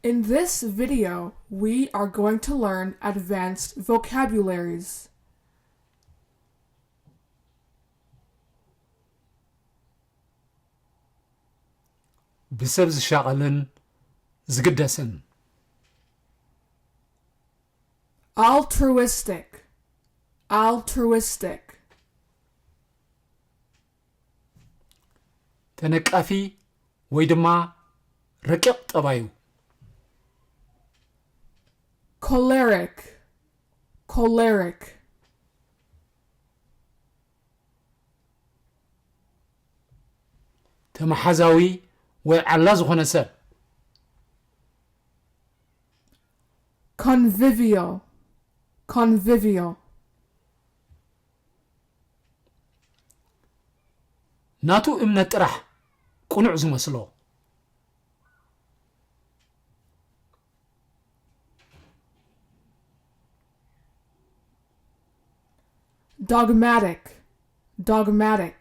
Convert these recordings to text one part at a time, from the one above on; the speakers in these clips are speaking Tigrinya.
In this video, we are going to learn advanced vocabularies. بسبب ዝሻቐልን ዝግደስን Altruistic. Altruistic. ተነቃፊ ወይ ድማ ረቂቕ ጠባዩ Choleric. Choleric. ተመሓዛዊ ወይ ዓላ ዝኾነ ሰብ Convivial. Convivial. ናቱ እምነት ጥራሕ ቁኑዕ ዝመስሎ Dogmatic. Dogmatic.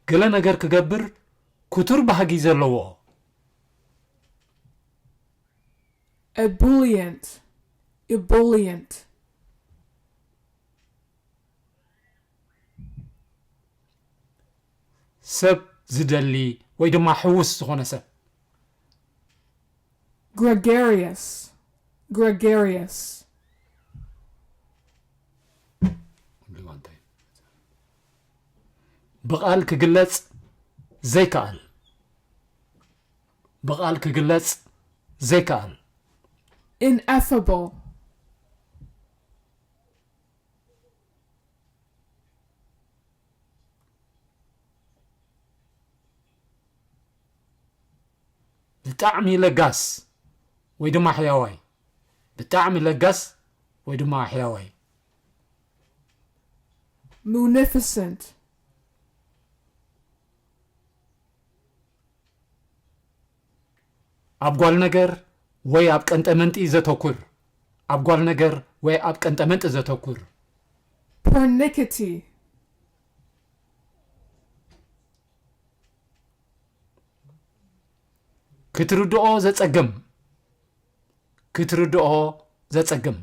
ገለ ነገር ክገብር ኩቱር ባህጊ ዘለዎ Ebullient. Ebullient. ሰብ ዝደሊ ወይ ድማ ሕውስ ዝኾነ ሰብ Gregarious. Gregarious. ብቓል ክግለጽ ዘይከኣል ብቓል ክግለጽ ዘይከኣል Ineffable. ብጣዕሚ ለጋስ ወይ ድማ ሕያዋይ ብጣዕሚ ለጋስ ወይ ድማ ሕያዋይ Munificent. ኣብ ጓል ነገር ወይ ኣብ ቀንጠመንጢ ዘተኩር ኣብ ጓል ነገር ወይ ኣብ ቀንጠመንጢ ዘተኩር Pernickety. ክትርድኦ ዘጸግም ክትርድኦ ዘጸግም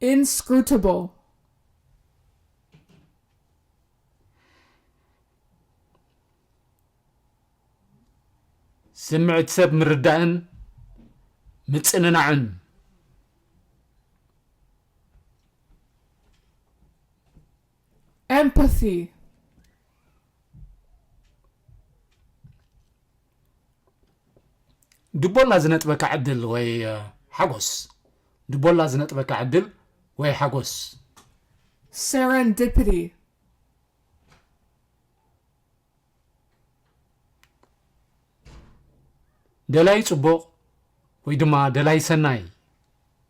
Inscrutable. ስምዕት ሰብ ምርዳእን ምጽንናዕን Empathy. ድቦላ ዝነጥበካ ዕድል ወይ ሓጎስ ድቦላ ዝነጥበካ ዕድል ወይ ሓጎስ Serendipity. ደላይ ጽቡቕ ወይ ድማ ደላይ ሰናይ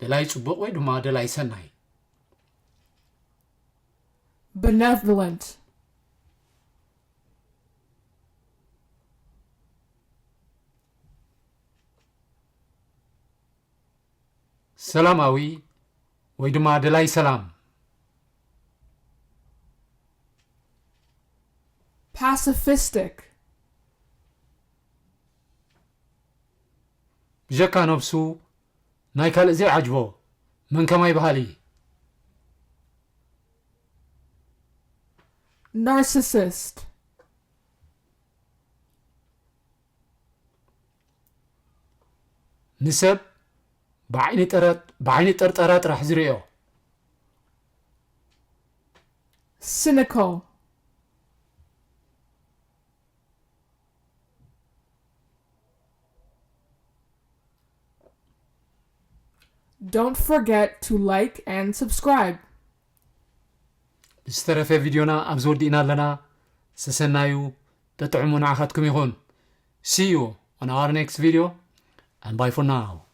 ደላይ ጽቡቕ ወይ ድማ ደላይ ሰናይ Benevolent. ሰላማዊ ወይ ድማ ደላይ ሰላም Pacifistic. ብጀካ ነብሱ ናይ ካልእ ዘይዓጅቦ መን ከማይ ባህሊ Narcissist. ንሰብ ብዓይኒ ጠርጠራ ጥራሕ ዝርዮ Cynical. Don't forget to like and subscribe. ዝተረፈ ቪድዮና ኣብ ዝወዲእና ኣለና ሰሰናዩ ተጥዕሙ ንዓኻትኩም ይኹን See you on our next video and bye for now.